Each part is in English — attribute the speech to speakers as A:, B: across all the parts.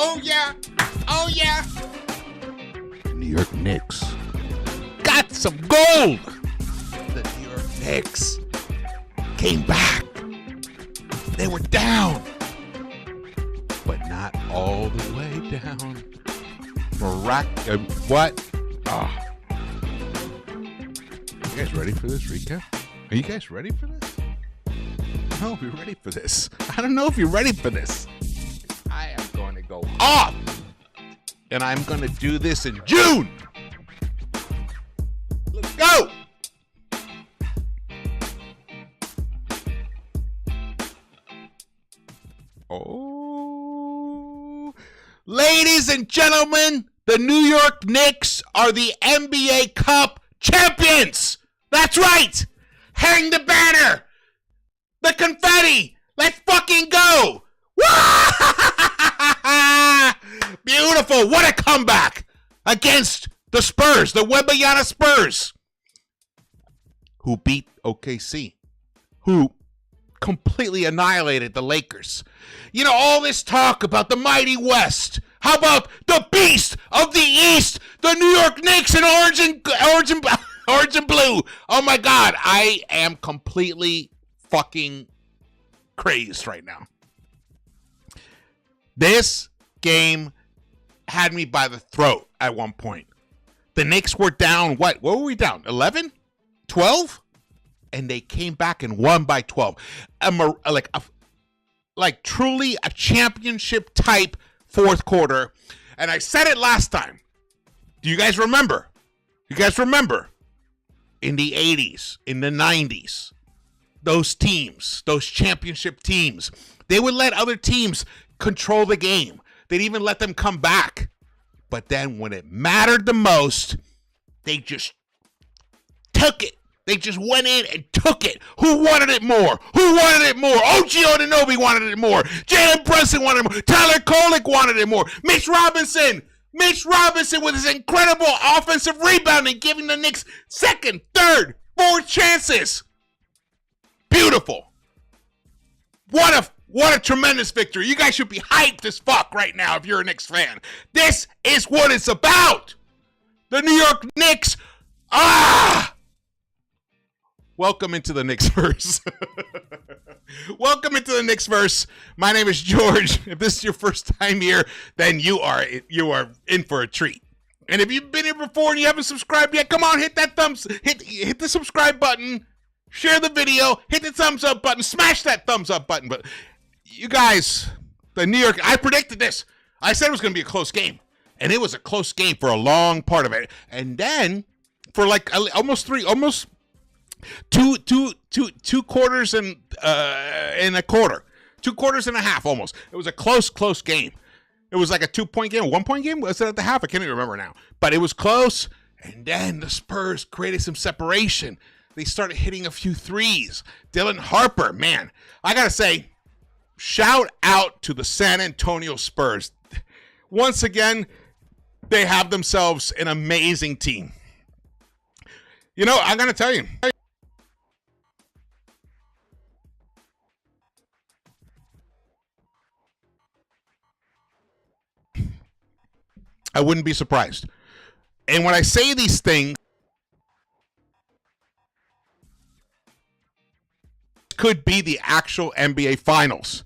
A: Oh, yeah. Oh, yeah. The New York Knicks got some gold. The New York Knicks came back. They were down, but not all the way down. What? Oh. You guys ready for this recap? Are you guys ready for this? I don't know if you're ready for this. I don't know if you're ready for this. I am going to go off, and I'm going to do this in June. Let's go. Oh, ladies and gentlemen, the New York Knicks are the NBA Cup champions. That's right. Hang the banner. The confetti. Let's fucking go. Beautiful. What a comeback against the Spurs, the Wembanyama Spurs, who beat OKC, who completely annihilated the Lakers. You know, all this talk about the mighty West. How about the beast of the East, the New York Knicks in orange and blue? Oh my God, I am completely fucking crazed right now. This game had me by the throat at one point. The Knicks were down, what were we down? 11? 12? And they came back and won by 12. Like truly a championship type fourth quarter. And I said it last time. Do you guys remember? You guys remember? In the 80s, in the 90s, those teams, those championship teams, they would let other teams control the game. They'd even let them come back. But then when it mattered the most, they just took it. They just went in and took it. Who wanted it more? Who wanted it more? OG Anunoby wanted it more. Jalen Brunson wanted it more. Tyler Kolek wanted it more. Mitch Robinson with his incredible offensive rebounding, giving the Knicks second, third, fourth chances. Beautiful. What a tremendous victory. You guys should be hyped as fuck right now if you're a Knicks fan. This is what it's about. The New York Knicks. Welcome into the Knicks-Verse. Welcome into the Knicks-Verse. My name is George. If this is your first time here, then you are in for a treat. And if you've been here before and you haven't subscribed yet, come on, hit the subscribe button, share the video, hit the thumbs up button, smash that thumbs up button. But you guys, the New York, I predicted this. I said it was going to be a close game, and it was a close game for a long part of it. And then for like almost two quarters and a quarter, 2 quarters and a half almost. It was a close game. It was like a 2-point game, a 1-point game. Was it at the half? I can't even remember now. But it was close. And then the Spurs created some separation. They started hitting a few threes. Dylan Harper, man, I gotta say, shout out to the San Antonio Spurs. Once again, they have themselves an amazing team. You know, I'm gonna tell you. I wouldn't be surprised. And when I say these things, could be the actual NBA Finals.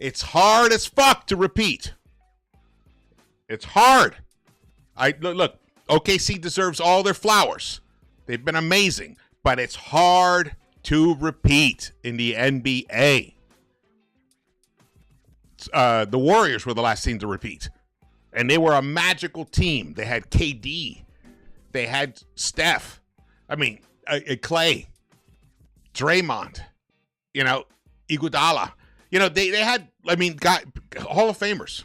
A: It's hard as fuck to repeat. It's hard. Look, OKC deserves all their flowers. They've been amazing, but it's hard to repeat in the NBA. The Warriors were the last team to repeat. And they were a magical team. They had KD. They had Steph. I mean, Clay. Draymond. You know, Iguodala. You know, they had, Hall of Famers.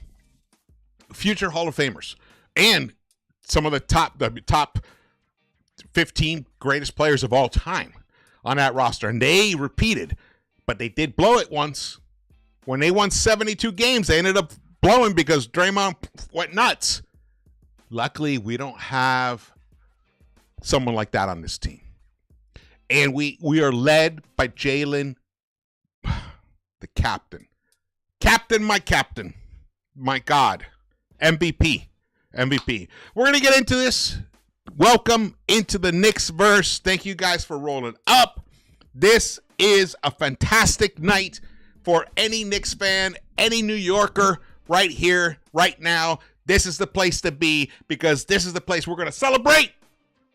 A: Future Hall of Famers. And some of the top 15 greatest players of all time on that roster. And they repeated. But they did blow it once. When they won 72 games, they ended up blowing because Draymond went nuts. Luckily, we don't have someone like that on this team. And we are led by Jalen, the captain. Captain, my captain. my God, MVP. We're going to get into this. Welcome into the Knicks-Verse. Thank you guys for rolling up. This is a fantastic night for any Knicks fan, any New Yorker right here, right now. This is the place to be because this is the place we're going to celebrate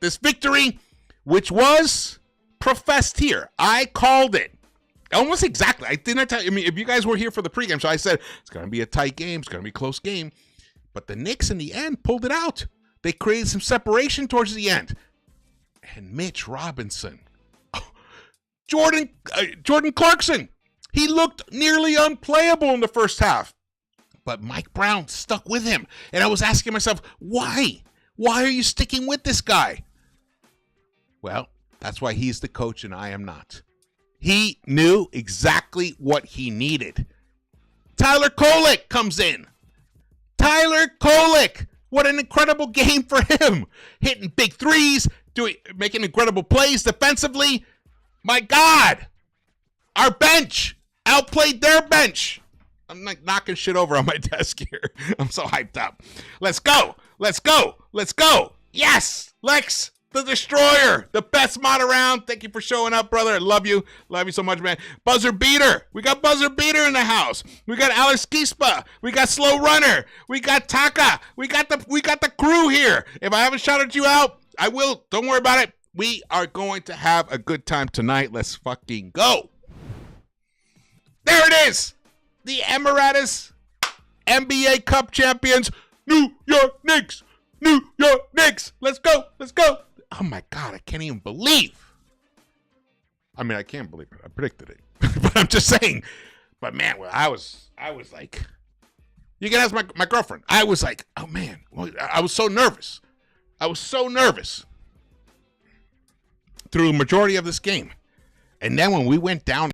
A: this victory, which was professed here. I called it. Almost exactly. I didn't tell you. I mean, if you guys were here for the pregame show, I said it's going to be a tight game. It's going to be a close game. But the Knicks in the end pulled it out. They created some separation towards the end. And Mitch Robinson, Jordan Clarkson, he looked nearly unplayable in the first half. But Mike Brown stuck with him. And I was asking myself, why? Why are you sticking with this guy? Well, that's why he's the coach and I am not. He knew exactly what he needed. Tyler Kolek comes in. Tyler Kolek. What an incredible game for him. Hitting big threes, making incredible plays defensively. My God. Our bench outplayed their bench. I'm like knocking shit over on my desk here. I'm so hyped up. Let's go. Yes, Lex, the Destroyer, the best mod around. Thank you for showing up, brother. I love you. Love you so much, man. Buzzer Beater. We got Buzzer Beater in the house. We got Alex Kispa. We got Slow Runner. We got Taka. We got the crew here. If I haven't shouted you out, I will. Don't worry about it. We are going to have a good time tonight. Let's fucking go. There it is. The Emirates NBA Cup champions, New York Knicks. Let's go. Oh my God, I can't even believe. I mean, I can't believe it. I predicted it. But I'm just saying. But man, well, I was like, you can ask my girlfriend. I was like, oh man. Well, I was so nervous. Through the majority of this game. And then when we went down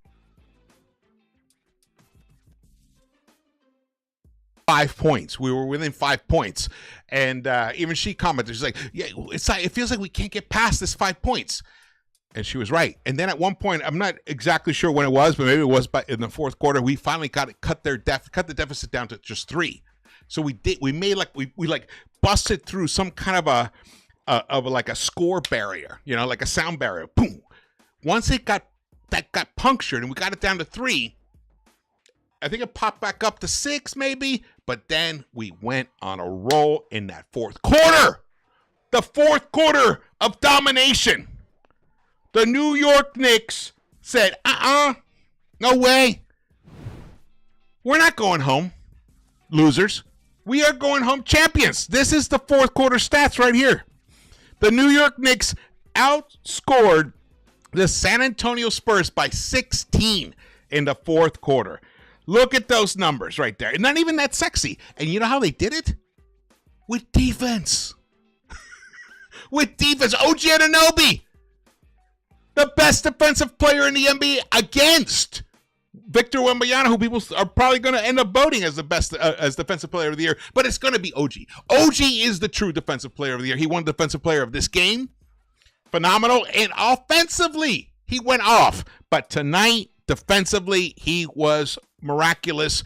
A: 5 points. We were within 5 points. And even she commented, she's like, yeah, it feels like we can't get past this 5 points. And she was right. And then at one point, I'm not exactly sure when it was, but maybe it was in the fourth quarter, we finally cut the deficit down to just 3. So we busted through some kind of a score barrier, like a sound barrier. Boom. Once that got punctured and we got it down to 3, I think it popped back up to 6 maybe, but then we went on a roll in that fourth quarter. The fourth quarter of domination. The New York Knicks said, no way. We're not going home, losers. We are going home champions. This is the fourth quarter stats right here. The New York Knicks outscored the San Antonio Spurs by 16 in the fourth quarter. Look at those numbers right there. Not even that sexy. And you know how they did it? With defense. With defense. OG Anunoby. The best defensive player in the NBA against Victor Wembanyama, who people are probably going to end up voting as the best as defensive player of the year. But it's going to be OG. OG is the true defensive player of the year. He won defensive player of this game. Phenomenal. And offensively, he went off. But tonight, defensively, he was miraculous,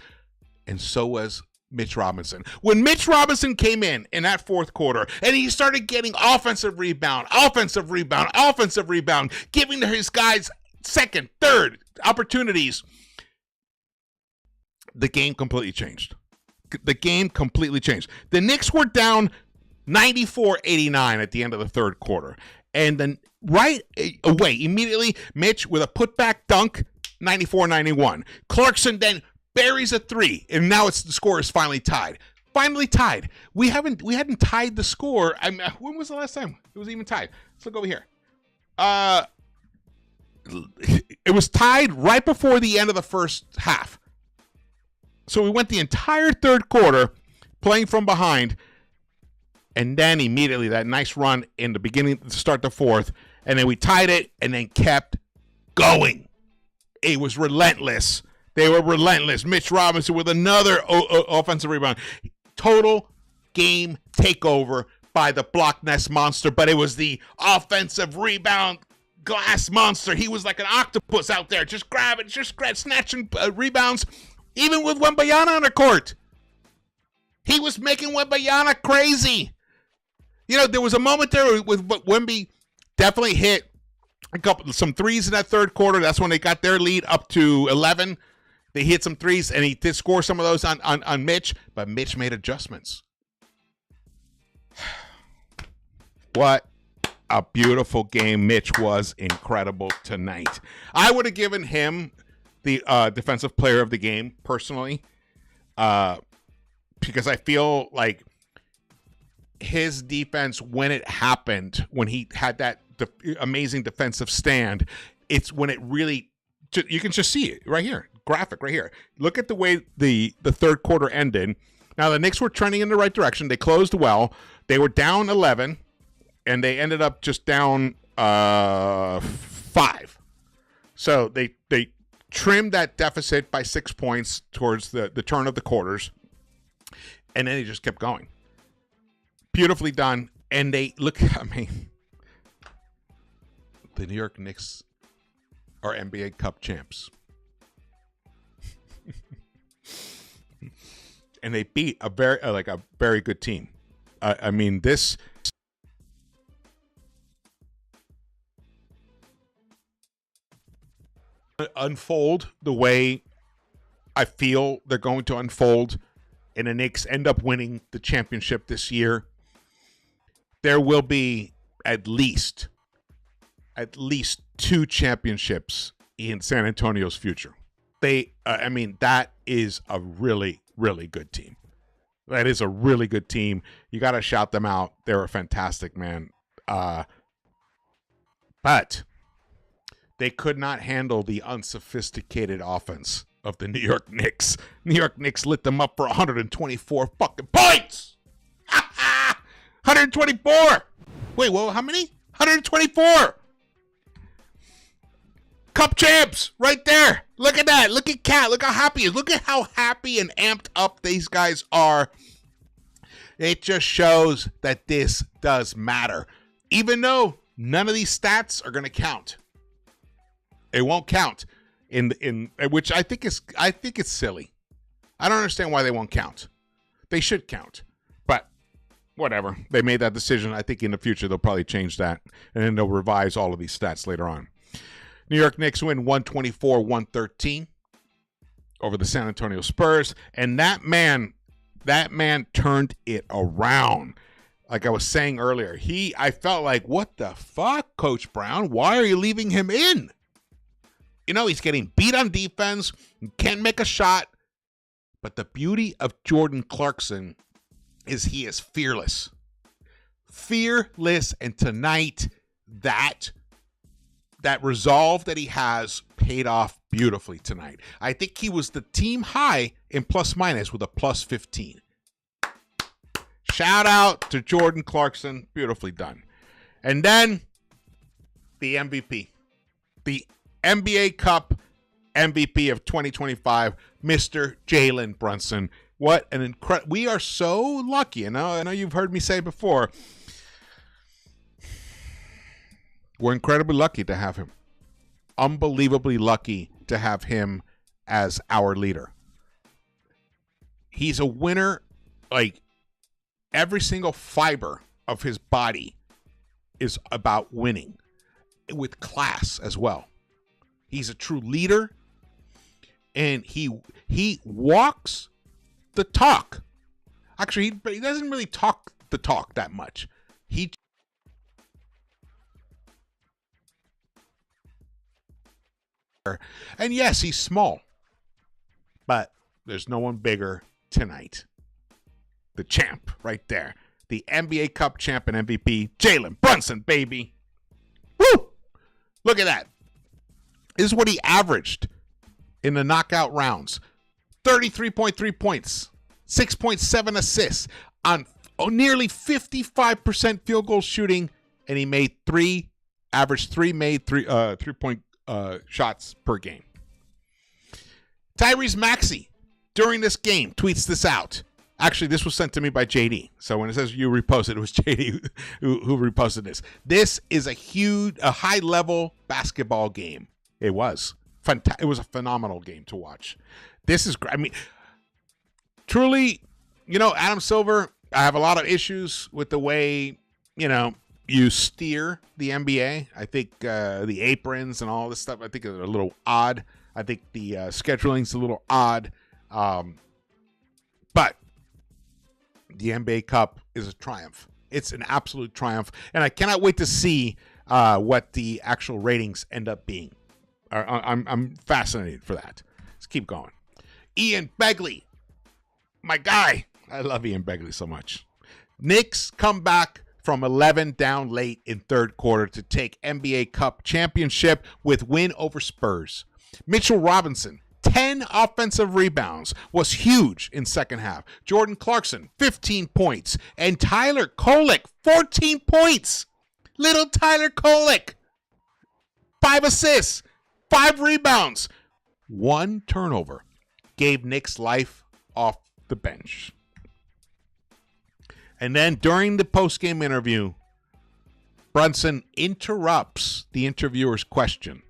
A: and so was Mitch Robinson. When Mitch Robinson came in that fourth quarter, and he started getting offensive rebound, giving his guys second, third opportunities, the game completely changed. The Knicks were down 94-89 at the end of the third quarter, and then right away, immediately, Mitch with a putback dunk, 94-91. Clarkson then buries a 3, and now the score is finally tied. We hadn't tied the score. When was the last time it was even tied? Let's look over here. It was tied right before the end of the first half. So we went the entire third quarter playing from behind, and then immediately that nice run in the beginning to start the fourth, and then we tied it and then kept going. It was relentless. They were relentless. Mitch Robinson with another offensive rebound. Total game takeover by the block nest monster, but it was the offensive rebound glass monster. He was like an octopus out there, just snatching rebounds, even with Wembanyama on the court. He was making Wembanyama crazy. You know, there was a moment there with Wemby definitely hit some threes in that third quarter. That's when they got their lead up to 11. They hit some threes, and he did score some of those on Mitch, but Mitch made adjustments. What a beautiful game. Mitch was incredible tonight. I would have given him the defensive player of the game, personally, because I feel like his defense, when it happened, when he had that amazing defensive stand, it's when it really, you can just see it right here, graphic right here. Look at the way the third quarter ended. Now, the Knicks were trending in the right direction. They closed well. They were down 11, and they ended up just down 5. So they trimmed that deficit by 6 points towards the turn of the quarters, and then they just kept going. Beautifully done. And they look, I mean, the New York Knicks are NBA Cup champs. And they beat a very good team. I mean, this unfold the way I feel they're going to unfold, and the Knicks end up winning the championship this year, there will be at least 2 championships in San Antonio's future. I mean, that is a really, really good team. That is a really good team. You got to shout them out. They're fantastic, man. But they could not handle the unsophisticated offense of the New York Knicks. New York Knicks lit them up for 124 fucking points. 124. Wait, well, how many? 124. Cup champs right there. Look at that. Look at Cat. Look how happy he is. Look at how happy and amped up these guys are. It just shows that this does matter. Even though none of these stats are going to count. It won't count in which I think it's silly. I don't understand why they won't count. They should count. But whatever. They made that decision. I think in the future they'll probably change that, and then they'll revise all of these stats later on. New York Knicks win 124-113 over the San Antonio Spurs, and that man turned it around. Like I was saying earlier, I felt like, what the fuck, Coach Brown? Why are you leaving him in? You know, he's getting beat on defense, can't make a shot, but the beauty of Jordan Clarkson is he is fearless. Fearless, and tonight, that resolve that he has paid off beautifully tonight. I think he was the team high in plus minus with a plus 15. Shout out to Jordan Clarkson. Beautifully done. And then the MVP. The NBA Cup MVP of 2025, Mr. Jalen Brunson. What an incredible... We are so lucky. And I know you've heard me say before, we're incredibly lucky to have him. Unbelievably lucky to have him as our leader. He's a winner. Like, every single fiber of his body is about winning, with class as well. He's a true leader, and he walks the talk. Actually, he doesn't really talk the talk that much. And yes, he's small, but there's no one bigger tonight. The champ right there. The NBA Cup champ and MVP, Jalen Brunson, baby. Woo! Look at that. This is what he averaged in the knockout rounds. 33.3 points, 6.7 assists on nearly 55% field goal shooting, and he made averaged three three-point shots per game. Tyrese Maxey, during this game, tweets this out. Actually, this was sent to me by JD. So when it says you reposted, it was JD who reposted this. This is a high-level basketball game. It was. It was a phenomenal game to watch. This is great. I mean, truly, Adam Silver, I have a lot of issues with the way, you steer the NBA. I think the aprons and all this stuff, I think are a little odd. I think the scheduling's a little odd. But the NBA Cup is a triumph. It's an absolute triumph. And I cannot wait to see what the actual ratings end up being. I'm fascinated for that. Let's keep going. Ian Begley, my guy. I love Ian Begley so much. Knicks come back from 11 down late in third quarter to take NBA Cup championship with win over Spurs. Mitchell Robinson, 10 offensive rebounds, was huge in second half. Jordan Clarkson, 15 points. And Tyler Kolek, 14 points. Little Tyler Kolek, 5 assists, 5 rebounds, 1 turnover. Gave Knicks life off the bench. And then during the postgame interview, Brunson interrupts the interviewer's question.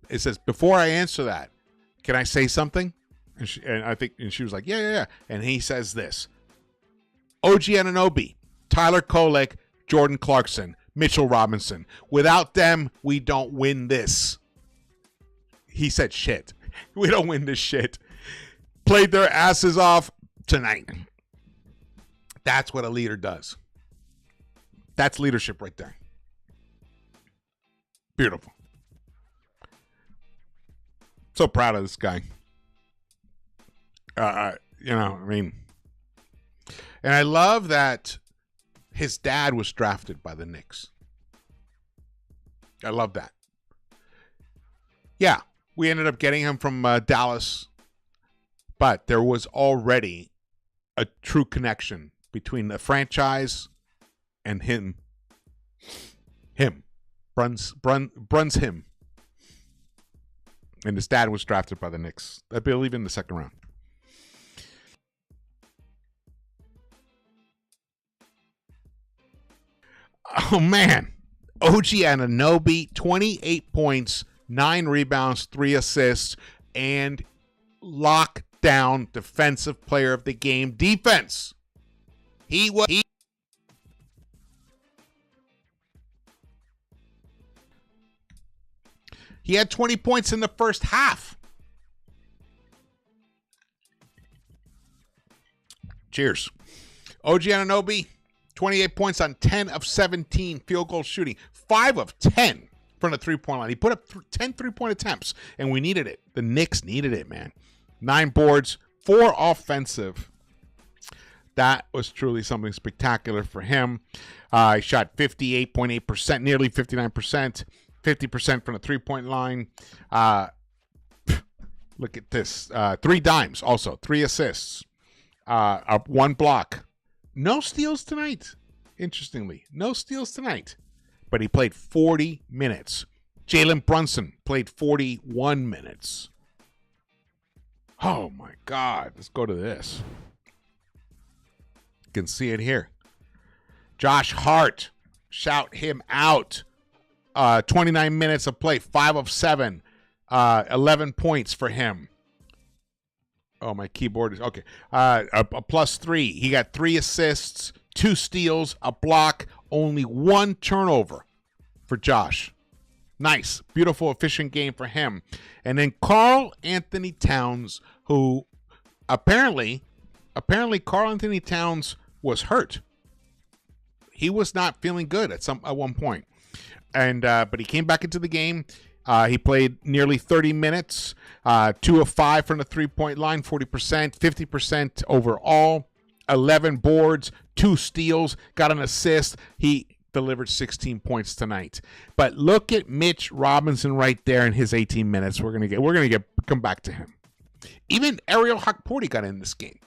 A: It says, before I answer that, can I say something? And she was like, yeah. And he says this: OG Anunoby, Tyler Kolek, Jordan Clarkson, Mitchell Robinson. Without them, we don't win this. He said shit. We don't win this shit. Played their asses off tonight. That's what a leader does. That's leadership right there. Beautiful. So proud of this guy. And I love that his dad was drafted by the Knicks. I love that. Yeah, we ended up getting him from Dallas, but there was already a true connection between the franchise and him. Bruns him. And his dad was drafted by the Knicks, I believe, in the second round. Oh, man. OG Anunoby, 28 points, 9 rebounds, 3 assists, and lockdown defensive player of the game defense. He had 20 points in the first half. Cheers. OG Anunoby, 28 points on 10 of 17 field goal shooting. 5 of 10 from the three-point line. He put up 10 three-point attempts, and we needed it. The Knicks needed it, man. 9 boards, 4 offensive. That was truly something spectacular for him. He shot 58.8%, nearly 59%, 50% from the three-point line. Look at this. 3 dimes also, 3 assists, 1 block. No steals tonight, interestingly. No steals tonight. But he played 40 minutes. Jalen Brunson played 41 minutes. Oh, my God. Let's go to this. You can see it here. Josh Hart, shout him out. 29 minutes of play, 5 of 7, 11 points for him. Oh, my keyboard is okay. A +3. He got 3 assists, 2 steals, a block, only 1 turnover for Josh. Nice, beautiful, efficient game for him. And then Karl Anthony Towns, who apparently Karl Anthony Towns was hurt. He was not feeling good at one point. And but he came back into the game. He played nearly 30 minutes, 2 of 5 from the three-point line, 40%, 50% overall, 11 boards, 2 steals, got an assist. He delivered 16 points tonight. But look at Mitch Robinson right there in his 18 minutes. We're gonna come back to him. Even Ariel Hakporti got in this game.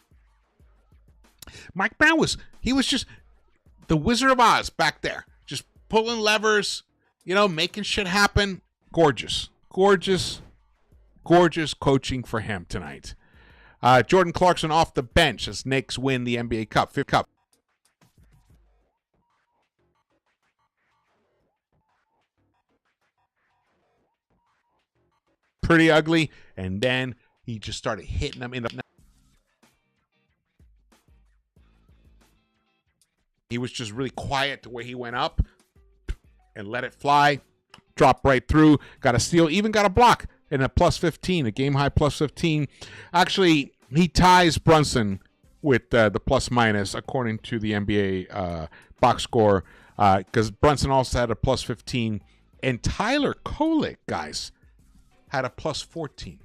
A: Mike Brown was just the Wizard of Oz back there, just pulling levers, making shit happen. Gorgeous coaching for him tonight. Jordan Clarkson off the bench as Knicks win the NBA Cup. Fifth Cup. Pretty ugly, and then he just started hitting them in the He was just really quiet the way he went up and let it fly, dropped right through, got a steal, even got a block and a plus 15, a game high plus 15. Actually, he ties Brunson with the plus minus according to the NBA box score, because Brunson also had a plus 15, and Tyler Kolek, guys, had a plus 14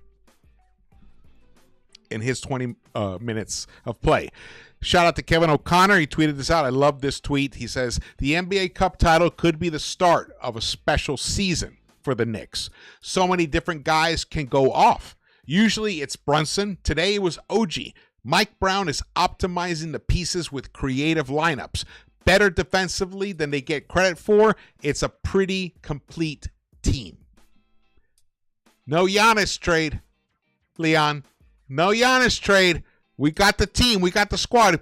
A: in his 20 minutes of play. Shout out to Kevin O'Connor. He tweeted this out. I love this tweet. He says, the NBA Cup title could be the start of a special season for the Knicks. So many different guys can go off. Usually it's Brunson. Today it was OG. Mike Brown is optimizing the pieces with creative lineups. Better defensively than they get credit for. It's a pretty complete team. No Giannis trade, Leon. No Giannis trade. We got the team. We got the squad.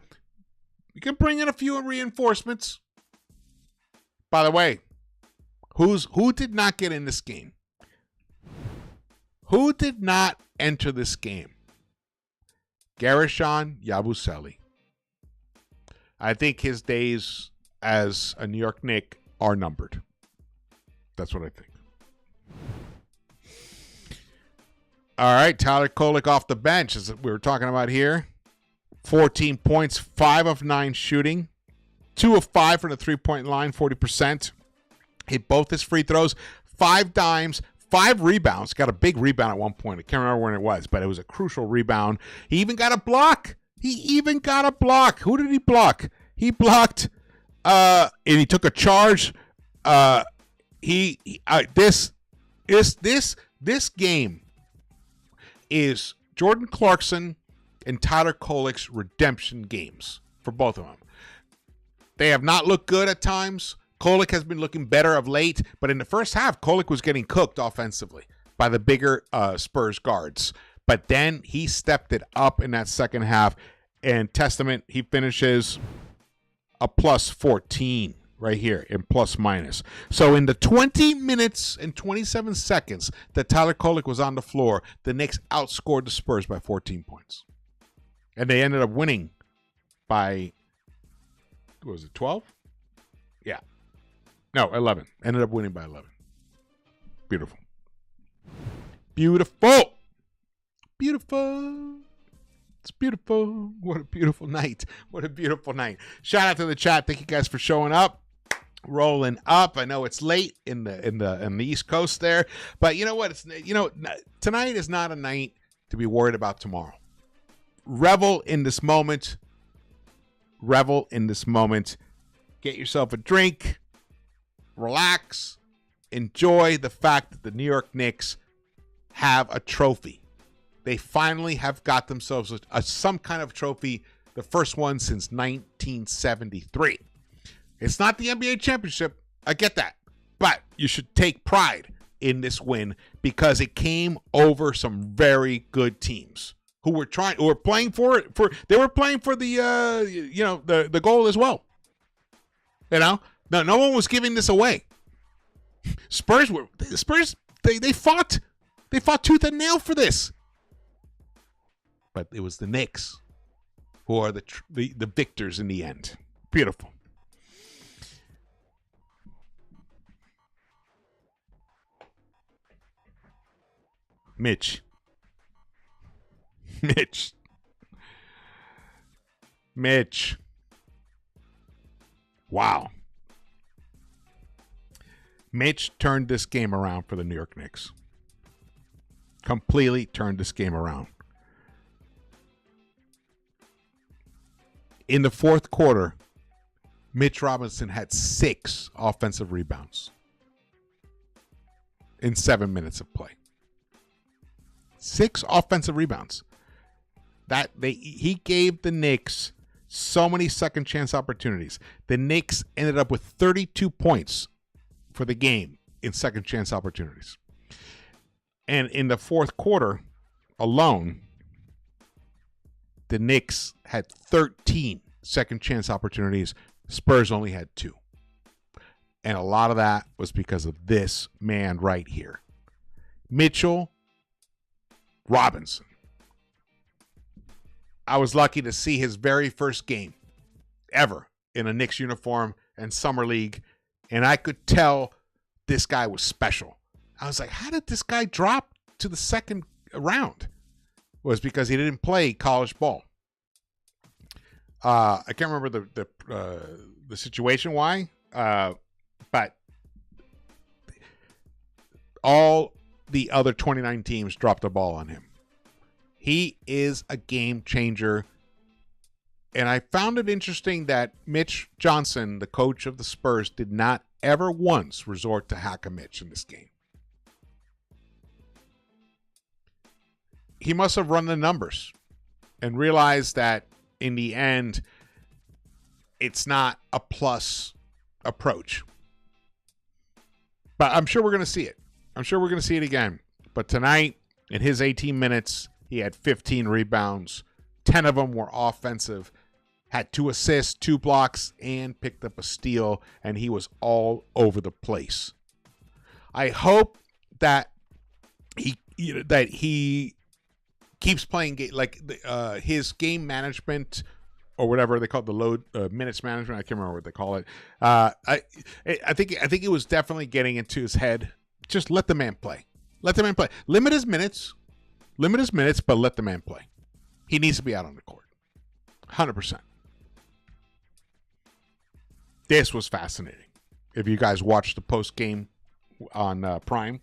A: We can bring in a few reinforcements. By the way, who did not get in this game? Who did not enter this game? Garishon Yabusele. I think his days as a New York Knick are numbered. That's what I think. All right, Tyler Kolek off the bench, as we were talking about here. 14 points, 5 of 9 shooting, 2 of 5 from the three-point line, 40%. Hit both his free throws, 5 dimes, 5 rebounds. Got a big rebound at one point. I can't remember when it was, but it was a crucial rebound. He even got a block. Who did he block? He blocked, and he took a charge. This game is Jordan Clarkson and Tyler Kolek's redemption games for both of them. They have not looked good at times. Kolek has been looking better of late, but in the first half, Kolek was getting cooked offensively by the bigger Spurs guards. But then he stepped it up in that second half, and testament, he finishes a plus 14 right here in plus minus. So in the 20 minutes and 27 seconds that Tyler Kolek was on the floor, the Knicks outscored the Spurs by 14 points. And they ended up winning by, what was it, 12? Yeah. No, 11. Ended up winning by 11. Beautiful. Beautiful. Beautiful. It's beautiful. What a beautiful night. What a beautiful night. Shout out to the chat. Thank you guys for showing up. Rolling up. I know it's late in the East Coast there, but you know what? Tonight is not a night to be worried about tomorrow. Revel in this moment. Revel in this moment. Get yourself a drink. Relax. Enjoy the fact that the New York Knicks have a trophy. They finally have got themselves some kind of trophy, the first one since 1973. It's not the NBA championship. I get that. But you should take pride in this win because it came over some very good teams who were playing for they were playing for the goal as well. No one was giving this away. Spurs they fought tooth and nail for this. But it was the Knicks who are the victors in the end. Beautiful. Mitch. Wow. Mitch turned this game around for the New York Knicks. Completely turned this game around. In the fourth quarter, Mitch Robinson had 6 offensive rebounds in 7 minutes of play. 6 offensive rebounds. He gave the Knicks so many second chance opportunities. The Knicks ended up with 32 points for the game in second chance opportunities. And in the fourth quarter alone, the Knicks had 13 second chance opportunities. Spurs only had 2. And a lot of that was because of this man right here. Mitchell Robinson. I was lucky to see his very first game ever in a Knicks uniform and summer league, and I could tell this guy was special. I was like, how did this guy drop to the second round? It was because he didn't play college ball. I can't remember the situation why, but all the other 29 teams dropped the ball on him. He is a game changer. And I found it interesting that Mitch Johnson, the coach of the Spurs, did not ever once resort to hack-a-Mitch in this game. He must have run the numbers and realized that in the end, it's not a plus approach. But I'm sure we're going to see it. I'm sure we're going to see it again. But tonight, in his 18 minutes, he had 15 rebounds. 10 of them were offensive. Had 2 assists, 2 blocks, and picked up a steal. And he was all over the place. I hope that he keeps playing like his game management, or whatever they call it, the load minutes management. I can't remember what they call it. I think it was definitely getting into his head. Just let the man play. Let the man play. Limit his minutes, but let the man play. He needs to be out on the court. 100%. This was fascinating. If you guys watched the post game on Prime.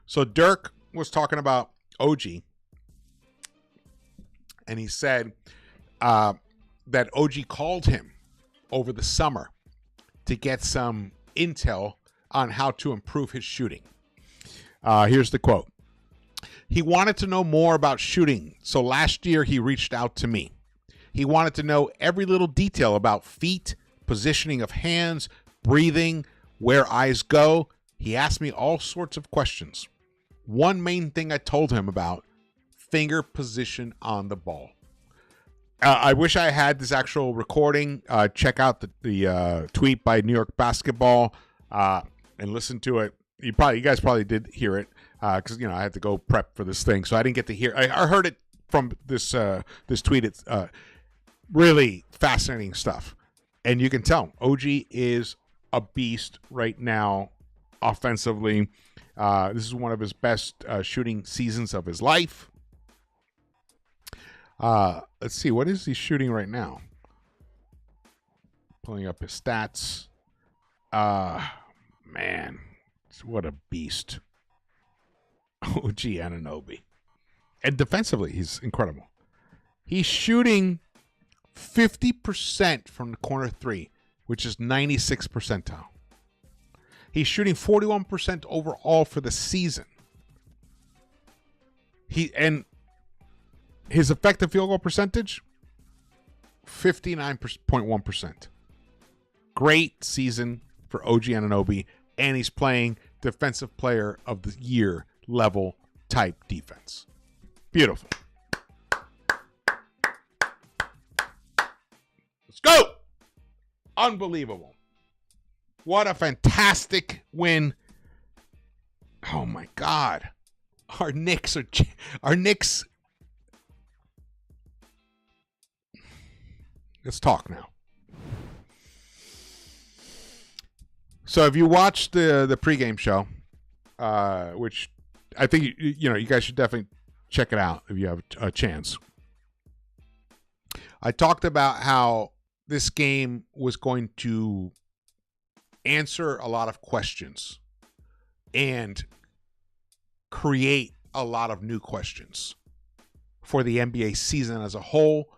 A: So Dirk was talking about OG, and he said that OG called him over the summer to get some intel on how to improve his shooting. Here's the quote. He wanted to know more about shooting, so last year he reached out to me. He wanted to know every little detail about feet, positioning of hands, breathing, where eyes go. He asked me all sorts of questions. One main thing I told him about, finger position on the ball. I wish I had this actual recording. Check out the tweet by New York Basketball and listen to it. You guys probably did hear it because I had to go prep for this thing, so I didn't get to hear. I heard it from this tweet. It's really fascinating stuff, and you can tell OG is a beast right now offensively. This is one of his best shooting seasons of his life. Let's see, what is he shooting right now? Pulling up his stats. Man, what a beast. OG Anunoby. And defensively, he's incredible. He's shooting 50% from the corner 3, which is 96th percentile. He's shooting 41% overall for the season. His effective field goal percentage, 59.1%. Great season for OG Anunoby, and he's playing Defensive Player of the Year level type defense. Beautiful. Let's go. Unbelievable. What a fantastic win. Oh my God. Our Knicks. Let's talk now. So if you watched the pregame show, which I think you guys should definitely check it out if you have a chance. I talked about how this game was going to answer a lot of questions and create a lot of new questions for the NBA season as a whole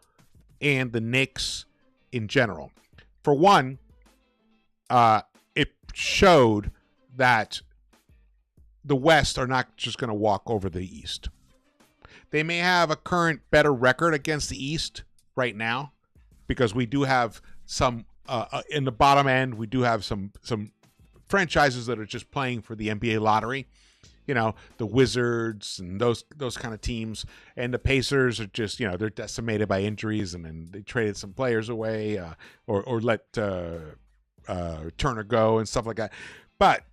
A: and the Knicks in general. For one, it showed that the West are not just going to walk over the East. They may have a current better record against the East right now because we do have some in the bottom end. We do have some franchises that are just playing for the NBA lottery. The Wizards and those kind of teams, and the Pacers are just they're decimated by injuries, and then they traded some players away or let Turner go and stuff like that. But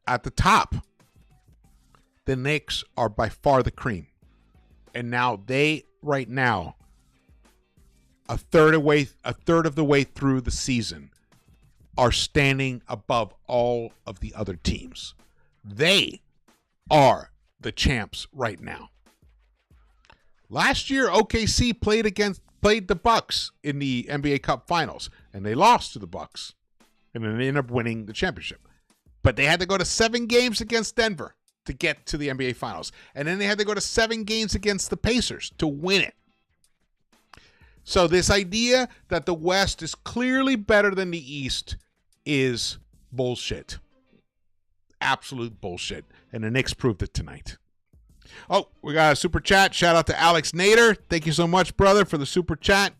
A: at the top, the Knicks are by far the cream. And now they right now, a third of the way through the season, are standing above all of the other teams. They are the champs right now. Last year, OKC played the Bucks in the NBA Cup Finals, and they lost to the Bucks, and then they ended up winning the championship. But they had to go to 7 games against Denver to get to the NBA Finals, and then they had to go to 7 games against the Pacers to win it. So this idea that the West is clearly better than the East is bullshit. Absolute bullshit. And the Knicks proved it tonight. Oh, we got a super chat. Shout out to Alex Nader. Thank you so much, brother, for the super chat.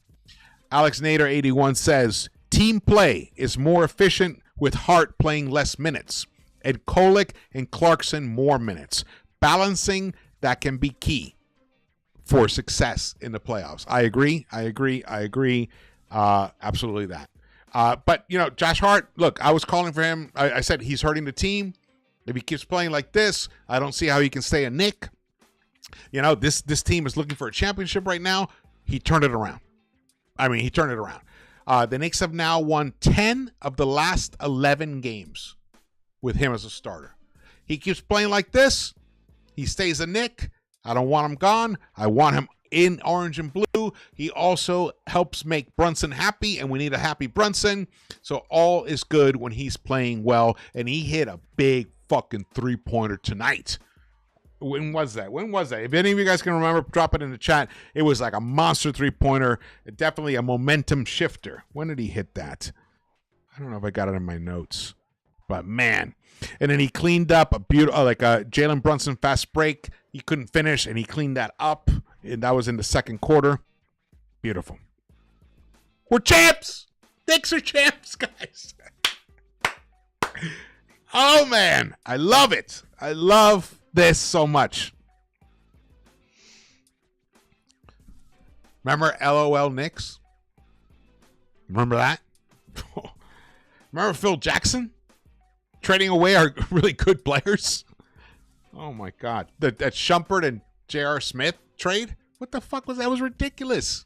A: Alex Nader 81 says, team play is more efficient with Hart playing less minutes, and Kolek and Clarkson more minutes. Balancing that can be key for success in the playoffs. I agree. Absolutely that. But, Josh Hart, look, I was calling for him. I said he's hurting the team. If he keeps playing like this, I don't see how he can stay a Knick. This team is looking for a championship right now. He turned it around. The Knicks have now won 10 of the last 11 games with him as a starter. He keeps playing like this. He stays a Knick. I don't want him gone. I want him in orange and blue. He also helps make Brunson happy, and we need a happy Brunson. So all is good when he's playing well, and he hit a big fucking three-pointer tonight. When was that? If any of you guys can remember, drop it in the chat. It was like a monster three-pointer, definitely a momentum shifter. When did he hit that? I don't know if I got it in my notes, but man. And then he cleaned up a beautiful, like a Jalen Brunson fast break. He couldn't finish, and he cleaned that up, and that was in the second quarter. Beautiful. We're champs. Knicks are champs, guys. Oh, man. I love it. I love this so much. Remember LOL Knicks? Remember that? Remember Phil Jackson? Trading away our really good players? Oh, my God. That Shumpert and J.R. Smith trade? What the fuck was that? That was ridiculous.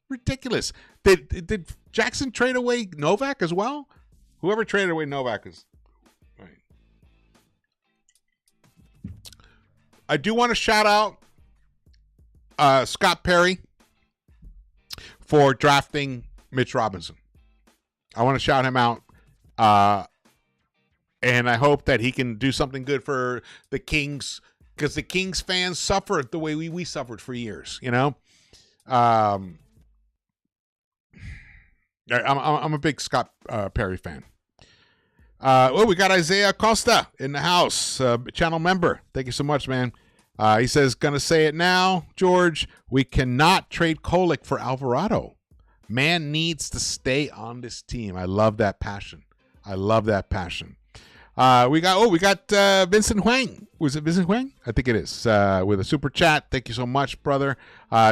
A: Ridiculous. Did Jackson trade away Novak as well? Whoever traded away Novak is... Right. I do want to shout out Scott Perry for drafting Mitch Robinson. I want to shout him out. And I hope that he can do something good for the Kings, because the Kings fans suffered the way we suffered for years, I'm a big Scott Perry fan. We got Isaiah Costa in the house, channel member. Thank you so much, man. He says, gonna say it now, George, we cannot trade Kolek for Alvarado. Man needs to stay on this team. I love that passion. We got Vincent Huang. Was it Vincent Huang? I think it is. With a super chat. Thank you so much, brother.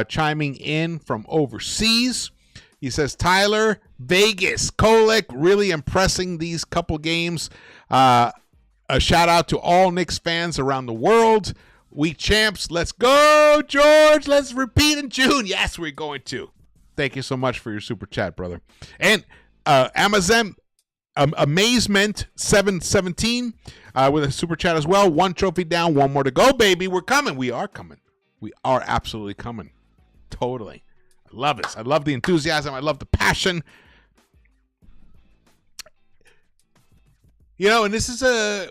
A: Chiming in from overseas. He says, Tyler, Vegas, Kolek, really impressing these couple games. A shout out to all Knicks fans around the world. We champs. Let's go, George. Let's repeat in June. Yes, we're going to. Thank you so much for your super chat, brother. And Amazon. Amazement 717 with a super chat as well. 1 trophy down, 1 more to go, baby. We're coming. We are coming. We are absolutely coming. Totally. I love this. I love the enthusiasm. I love the passion. And this is a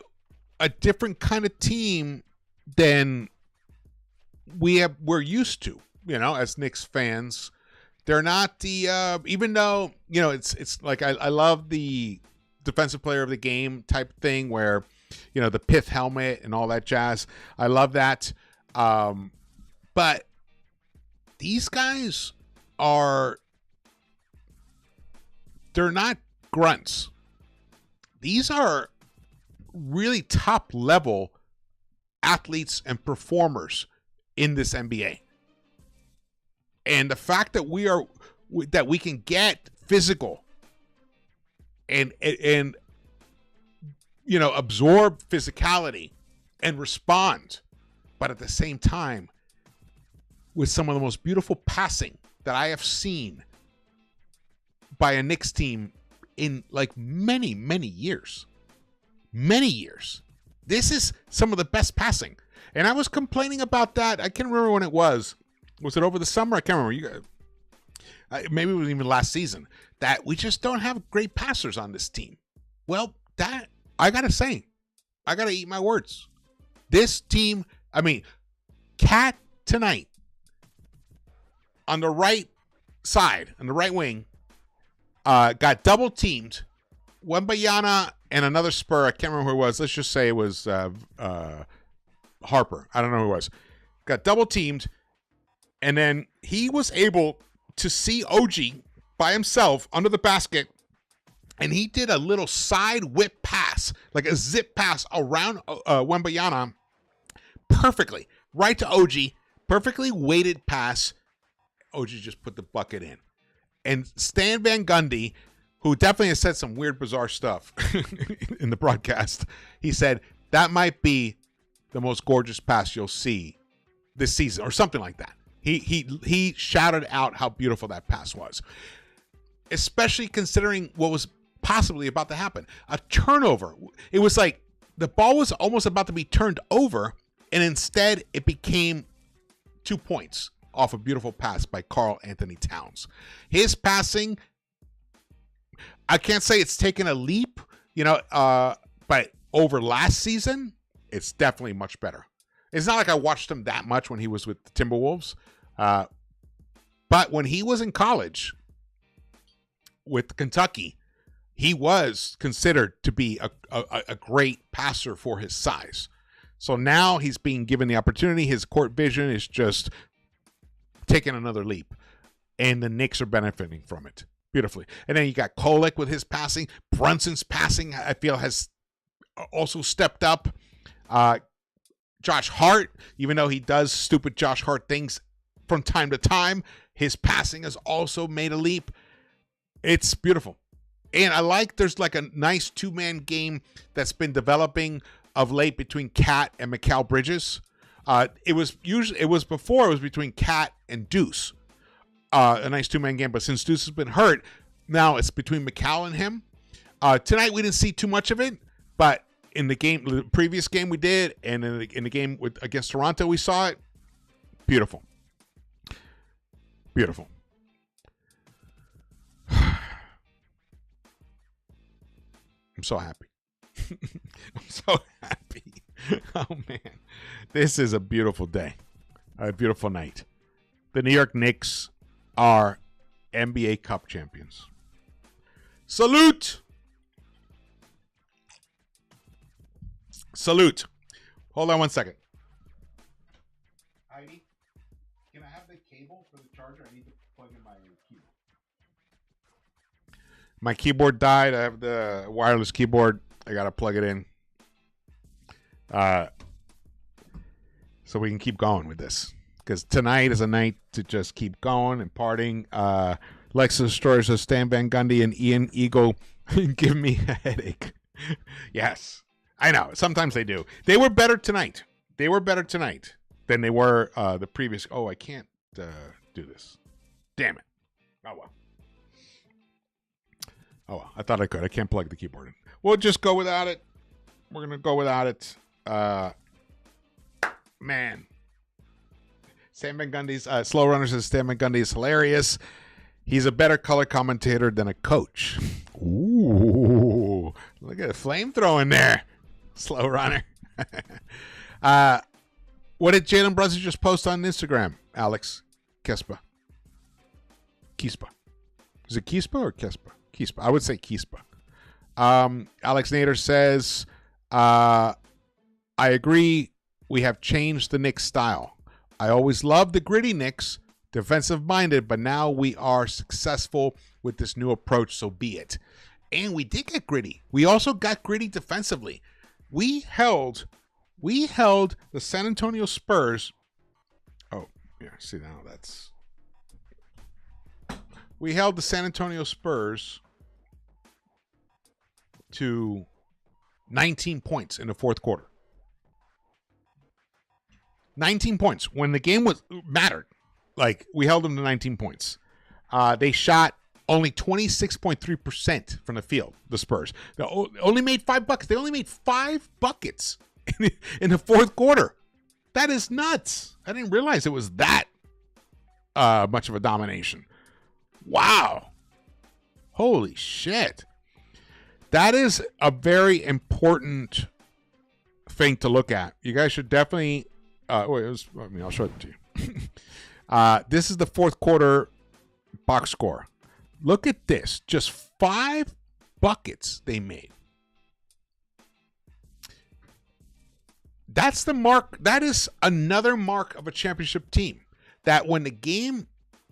A: different kind of team than we're used to, as Knicks fans. They're not the even though, it's like I love the defensive player of the game type thing where, the pith helmet and all that jazz. I love that. But these guys they're not grunts. These are really top level athletes and performers in this NBA. And the fact that we can get physical and absorb physicality and respond, but at the same time with some of the most beautiful passing that I have seen by a Knicks team in like many, many years. Many years. This is some of the best passing. And I was complaining about that. I can't remember when it was. Was it over the summer? I can't remember. You guys, maybe it was even last season. That we just don't have great passers on this team. Well, that, I got to say, I got to eat my words. This team, I mean, Cat tonight on the right side, on the right wing, got double teamed. Wembanyama and another Spur. I can't remember who it was. Let's just say it was Harper. I don't know who it was. Got double teamed, and then he was able to see OG by himself under the basket, and he did a little side whip pass, like a zip pass around Wembanyama perfectly, right to OG, perfectly weighted pass. OG just put the bucket in. And Stan Van Gundy, who definitely has said some weird, bizarre stuff in the broadcast, he said, that might be the most gorgeous pass you'll see this season, or something like that. He shouted out how beautiful that pass was, especially considering what was possibly about to happen. A turnover. It was like the ball was almost about to be turned over, and instead it became 2 points off a beautiful pass by Karl Anthony Towns. His passing, I can't say it's taken a leap, but over last season, it's definitely much better. It's not like I watched him that much when he was with the Timberwolves, but when he was in college with Kentucky, he was considered to be a great passer for his size. So now he's being given the opportunity. His court vision is just taking another leap, and the Knicks are benefiting from it beautifully. And then you got Kolek with his passing. Brunson's passing, I feel, has also stepped up. Josh Hart, even though he does stupid Josh Hart things from time to time, his passing has also made a leap. It's beautiful. And I like there's like a nice two-man game that's been developing of late between Cat and Mikal Bridges. It was before it was between Cat and Deuce. A nice two-man game, but since Deuce has been hurt, now it's between Mikal and him. Tonight we didn't see too much of it, but in the previous game we did, and in the game against Toronto we saw it. Beautiful. Beautiful. I'm so happy. I'm so happy. Oh, man. This is a beautiful day. A beautiful night. The New York Knicks are NBA Cup champions. Salute! Salute. Hold on one second. Heidi, can I have the cable for the charger? I need to plug in my keyboard. My keyboard died. I have the wireless keyboard. I got to plug it in. So we can keep going with this. Because tonight is a night to just keep going and partying. Lexus Stories of Stan Van Gundy and Ian Eagle give me a headache. Yes, I know. Sometimes they do. They were better tonight. They were better tonight than they were the previous. Oh, I can't do this. Damn it. Oh, well. Oh, well. I thought I could. I can't plug the keyboard in. We'll just go without it. We're going to go without it. Man. Stan Van Gundy's Slow Runners says Stan Van Gundy is hilarious. He's a better color commentator than a coach. Ooh. Look at the flamethrowing there. Slow Runner. What did Jalen Brunson just post on Instagram, Alex? Kespa. Kispa. Is it Kispa or Kespa? Kispa. I would say Kispa. Alex Nader says, I agree. We have changed the Knicks style. I always loved the gritty Knicks, defensive-minded, but now we are successful with this new approach, so be it. And we did get gritty. We also got gritty defensively. We held the San Antonio Spurs. Oh, yeah, see now that's. We held the San Antonio Spurs to 19 points in the fourth quarter. 19 points when the game mattered. Like, we held them to 19 points. They shot only 26.3% from the field, the Spurs. They only made 5 buckets. They only made 5 buckets in the fourth quarter. That is nuts. I didn't realize it was that much of a domination. Wow. Holy shit. That is a very important thing to look at. You guys should definitely I'll show it to you. This is the fourth quarter box score. Look at this. Just 5 buckets they made. That's the mark. That is another mark of a championship team. That when the game,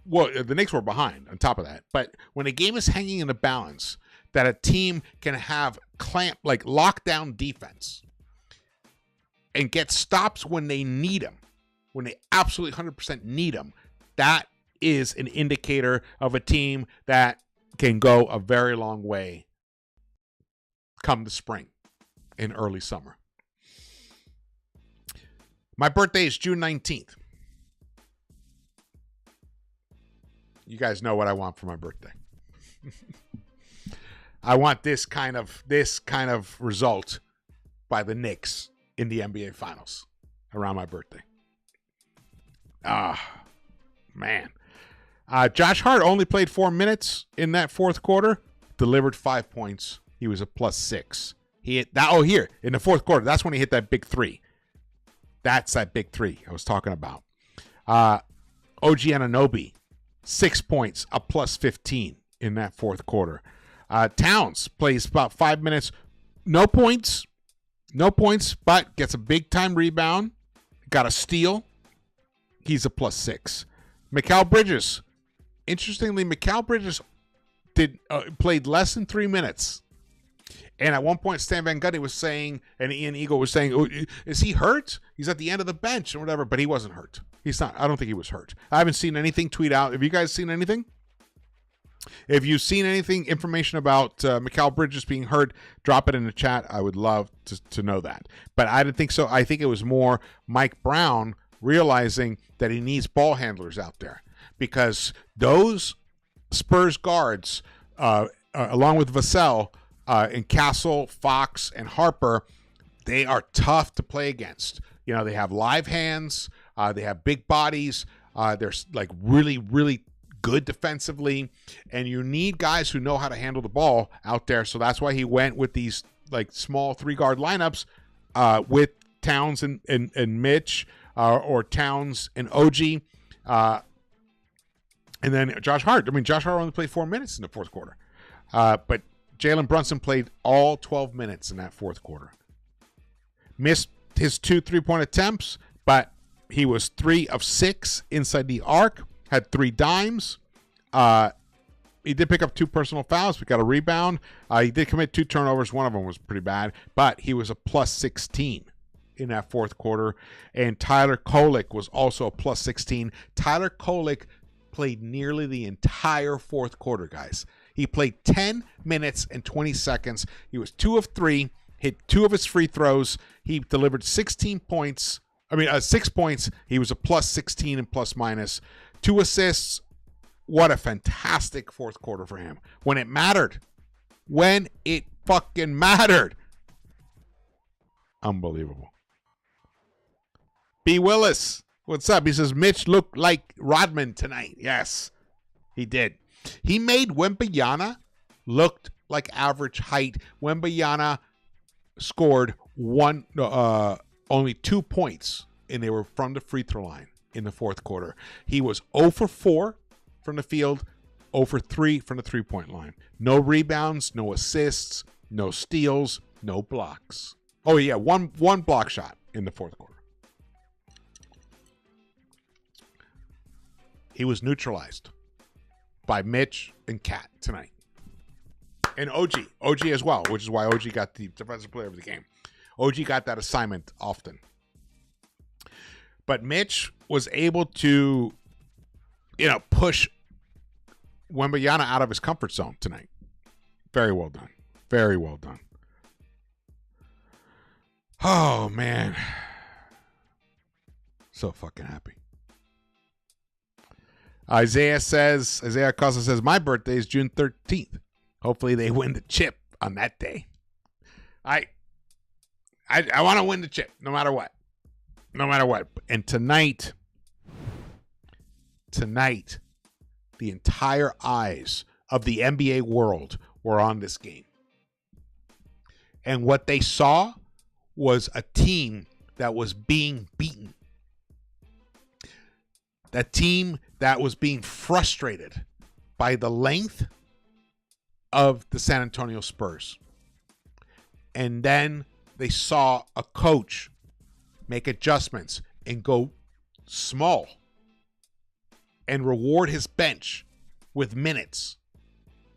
A: well, the Knicks were behind on top of that, but when a game is hanging in the balance, that a team can have lockdown defense and get stops when they need them, when they absolutely 100% need them. That is an indicator of a team that can go a very long way come the spring and early summer. My birthday is June 19th. You guys know what I want for my birthday. I want this kind of result by the Knicks in the NBA Finals around my birthday. Man. Josh Hart only played 4 minutes in that fourth quarter, delivered 5 points. He was a +6. He hit that. Oh, here in the fourth quarter, that's when he hit that big 3. That's that big 3 I was talking about. OG Anunoby, 6 points, a +15 in that fourth quarter. Towns plays about 5 minutes, no points, but gets a big time rebound, got a steal. He's a +6. Mikal Bridges, interestingly, played less than 3 minutes. And at one point, Stan Van Gundy was saying, and Ian Eagle was saying, oh, is he hurt? He's at the end of the bench or whatever, but he wasn't hurt. He's not. I don't think he was hurt. I haven't seen anything tweet out. Have you guys seen anything? If you've seen anything, information about Mikal Bridges being hurt, drop it in the chat. I would love to know that. But I didn't think so. I think it was more Mike Brown realizing that he needs ball handlers out there, because those Spurs guards, along with Vassell, and Castle, Fox, and Harper, they are tough to play against. You know, they have live hands. They have big bodies. They're like really, really good defensively. And you need guys who know how to handle the ball out there. So that's why he went with these like small 3-guard lineups with Towns and Mitch, or Towns and OG. And then Josh Hart. I mean, Josh Hart only played 4 minutes in the fourth quarter. But Jalen Brunson played all 12 minutes in that fourth quarter. Missed his 2 3-point attempts, but he was 3 of 6 inside the arc, had 3 dimes. He did pick up 2 personal fouls, but got a rebound. He did commit 2 turnovers. One of them was pretty bad, but he was a +16 in that fourth quarter. And Tyler Kolek was also a +16. Tyler Kolek played nearly the entire fourth quarter, guys. He played 10 minutes and 20 seconds. He was 2 of 3, hit 2 of his free throws. He delivered 6 points. He was a +16 and ±. 2 assists. What a fantastic fourth quarter for him. When it mattered. When it fucking mattered. Unbelievable. B. Willis, what's up? He says, Mitch looked like Rodman tonight. Yes, he did. He made Wembanyama looked like average height. Wembanyama scored only 2 points, and they were from the free throw line in the fourth quarter. He was 0 for 4 from the field, 0 for 3 from the 3-point line. No rebounds, no assists, no steals, no blocks. Oh, yeah, one block shot in the fourth quarter. He was neutralized by Mitch and Cat tonight. And OG as well, which is why OG got the defensive player of the game. OG got that assignment often. But Mitch was able to, push Wembanyama out of his comfort zone tonight. Very well done. Very well done. Oh, man. So fucking happy. Isaiah Costa says, my birthday is June 13th. Hopefully they win the chip on that day. I want to win the chip no matter what. No matter what. And tonight, the entire eyes of the NBA world were on this game. And what they saw was a team that was being beaten. That team that was being frustrated by the length of the San Antonio Spurs. And then they saw a coach make adjustments and go small and reward his bench with minutes.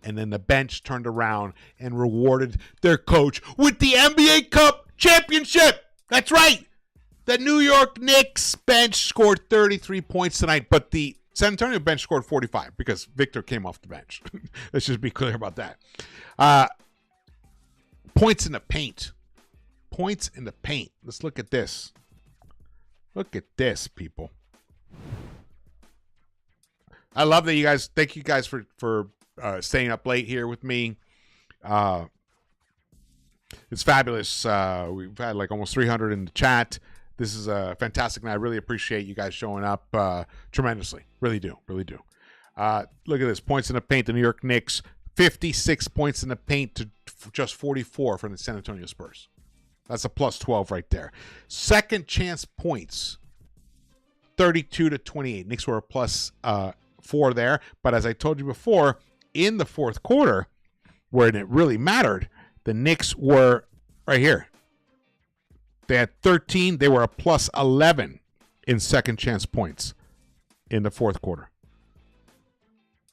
A: And then the bench turned around and rewarded their coach with the NBA Cup championship. That's right. The New York Knicks bench scored 33 points tonight, but the San Antonio bench scored 45 because Victor came off the bench. Let's just be clear about that. Points in the paint. Points in the paint. Let's look at this. Look at this, people. I love that you guys. Thank you guys for staying up late here with me. It's fabulous. We've had like almost 300 in the chat. This is fantastic, and I really appreciate you guys showing up tremendously. Really do. Really do. Look at this. Points in the paint. The New York Knicks, 56 points in the paint to just 44 from the San Antonio Spurs. That's a plus 12 right there. Second chance points, 32 to 28. Knicks were a plus 4 there. But as I told you before, in the fourth quarter, where it really mattered, the Knicks were right here. They had 13. They were a plus 11 in second chance points in the fourth quarter.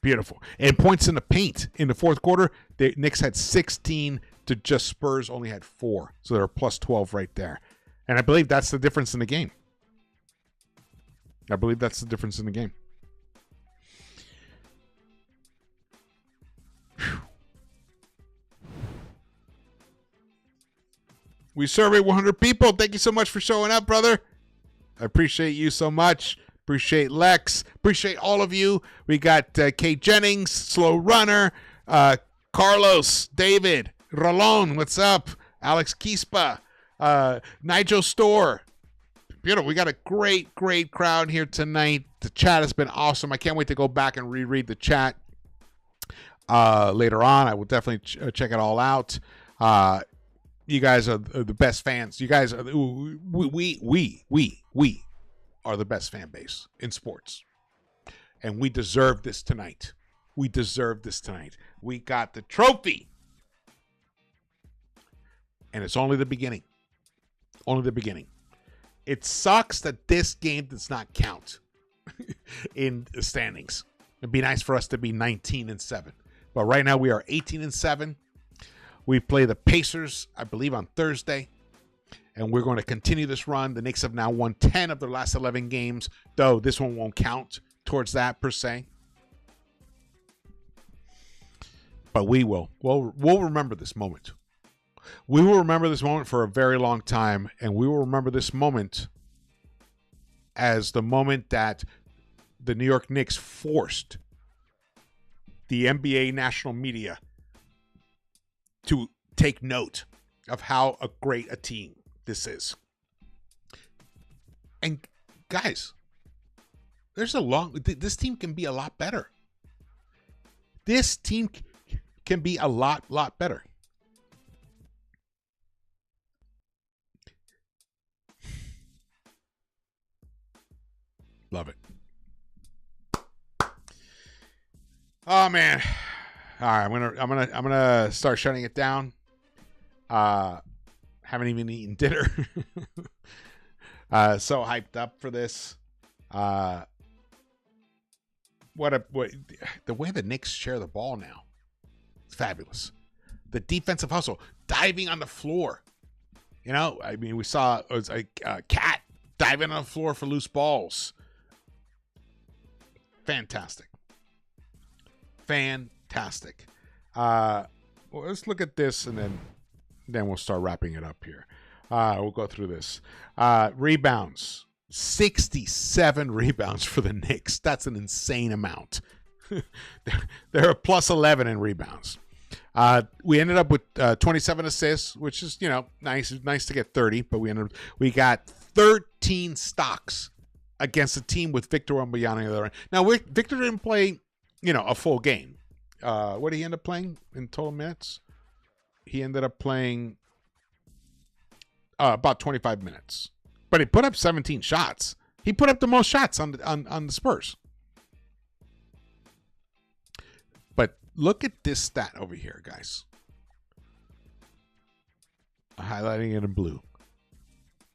A: Beautiful. And points in the paint in the fourth quarter, the Knicks had 16 to just Spurs only had 4. So they're plus 12 right there. And I believe that's the difference in the game. Whew. We surveyed 100 people. Thank you so much for showing up, brother. I appreciate you so much. Appreciate Lex. Appreciate all of you. We got Kate Jennings, Slow Runner, Carlos, David, Rolon, what's up? Alex Quispa, Nigel Store. Beautiful. We got a great crowd here tonight. The chat has been awesome. I can't wait to go back and reread the chat later on. I will definitely check it all out. You guys are the best fans. You guys are we are the best fan base in sports. And we deserve this tonight. We got the trophy. And it's only the beginning. It sucks that this game does not count in the standings. It'd be nice for us to be 19-7. But right now we are 18-7. We play the Pacers, I believe, on Thursday. And we're going to continue this run. The Knicks have now won 10 of their last 11 games, though this one won't count towards that per se. But we will. We'll remember this moment. We will remember this moment for a very long time, and we will remember this moment as the moment that the New York Knicks forced the NBA national media to take note of how great a team this is. And guys, this team can be a lot better. This team can be a lot better. Love it. Oh man. All right, I'm gonna start shutting it down. Haven't even eaten dinner. So hyped up for this. The way the Knicks share the ball now. It's fabulous. The defensive hustle, diving on the floor. You know, I mean, we saw it was a cat diving on the floor for loose balls. Fantastic. Well, let's look at this and then we'll start wrapping it up here. We'll go through this. Rebounds. 67 rebounds for the Knicks. That's an insane amount. They're a plus 11 in rebounds. We ended up with 27 assists, which is, nice. It's nice to get 30, but we got 13 stocks against a team with Victor Wembanyama on the other end. Now, Victor didn't play, a full game. What did he end up playing in total minutes? He ended up playing about 25 minutes. But he put up 17 shots. He put up the most shots on the Spurs. But look at this stat over here, guys. Highlighting it in blue.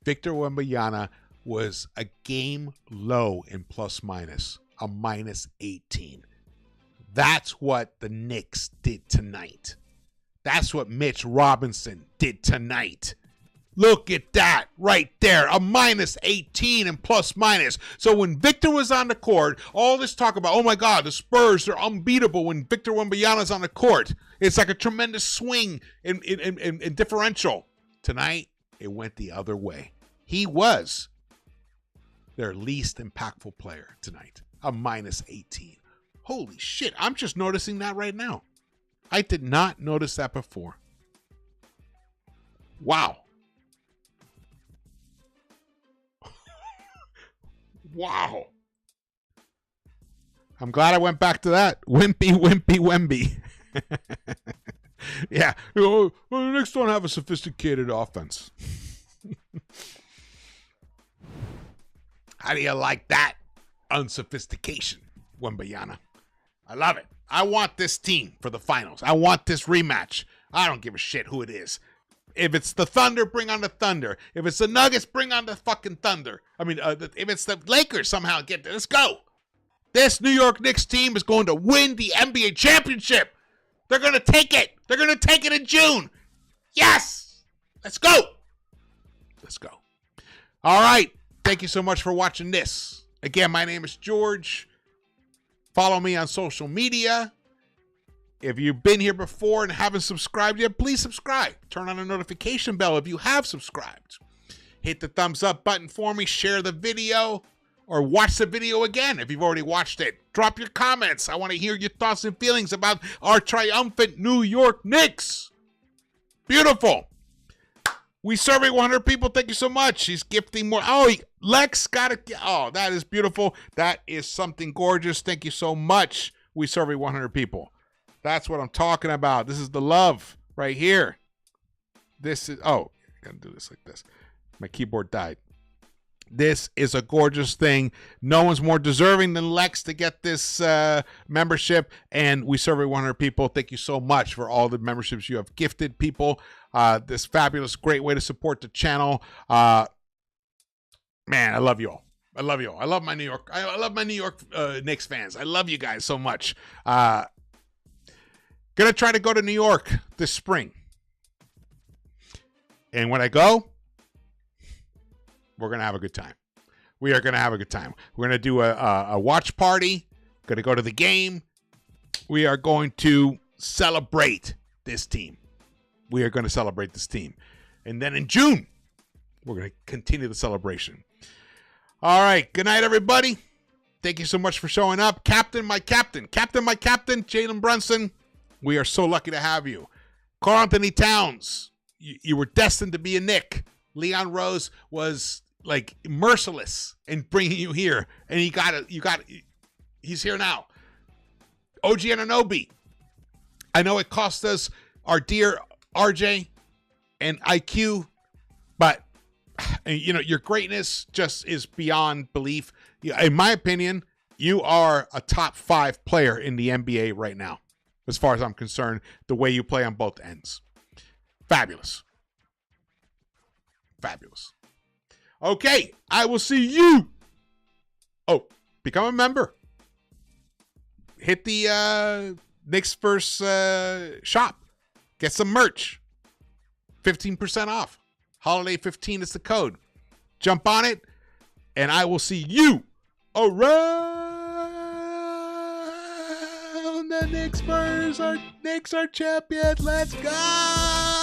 A: Victor Wembanyama was a game low in plus minus, a minus 18. That's what the Knicks did tonight. That's what Mitch Robinson did tonight. Look at that right there, a minus 18 and plus minus. So when Victor was on the court, all this talk about, oh my God, the Spurs are unbeatable when Victor Wembanyama's on the court. It's like a tremendous swing in differential. Tonight, it went the other way. He was their least impactful player tonight, a minus 18. Holy shit, I'm just noticing that right now. I did not notice that before. Wow. Wow. I'm glad I went back to that. Wimpy. Yeah. Well, the Knicks don't have a sophisticated offense. How do you like that unsophistication, Wembanyama? I love it. I want this team for the finals. I want this rematch. I don't give a shit who it is. If it's the Thunder, bring on the Thunder. If it's the Nuggets, bring on the fucking Thunder. I mean, if it's the Lakers, somehow get there. Let's go. This New York Knicks team is going to win the NBA championship. They're going to take it. They're going to take it in June. Yes. Let's go. Let's go. All right. Thank you so much for watching this. Again, my name is George. Follow me on social media. If you've been here before and haven't subscribed yet, please subscribe. Turn on the notification bell if you have subscribed. Hit the thumbs up button for me. Share the video or watch the video again if you've already watched it. Drop your comments. I want to hear your thoughts and feelings about our triumphant New York Knicks. Beautiful. We survey 100 people. Thank you so much. He's gifting more. Oh, Lex got it. Oh, that is beautiful. That is something gorgeous. Thank you so much. We survey 100 people. That's what I'm talking about. This is the love right here. This is, oh, I gotta do this like this. My keyboard died. This is a gorgeous thing. No one's more deserving than Lex to get this membership. And we survey 100 people. Thank you so much for all the memberships you have gifted people. This fabulous, great way to support the channel. Man, I love you all. I love you all. I love my New York. I love my New York Knicks fans. I love you guys so much. Gonna try to go to New York this spring. And when I go, we're gonna have a good time. We are gonna have a good time. We're gonna do a watch party. Gonna go to the game. We are going to celebrate this team. We are going to celebrate this team. And then in June, we're going to continue the celebration. All right. Good night, everybody. Thank you so much for showing up. Captain, my captain, Jalen Brunson. We are so lucky to have you. Karl Anthony Towns, you were destined to be a Knick. Leon Rose was like merciless in bringing you here, and he's here now. OG Anunoby. I know it cost us our dear RJ and IQ, but your greatness just is beyond belief. In my opinion, you are a top 5 player in the NBA right now, as far as I'm concerned, the way you play on both ends. Fabulous. Fabulous. Okay, I will see you. Oh, become a member. Hit the Knicks-Verse shop. Get some merch. 15% off. Holiday 15 is the code. Jump on it, and I will see you around the Knicks-Verse. Our Knicks are champions. Let's go!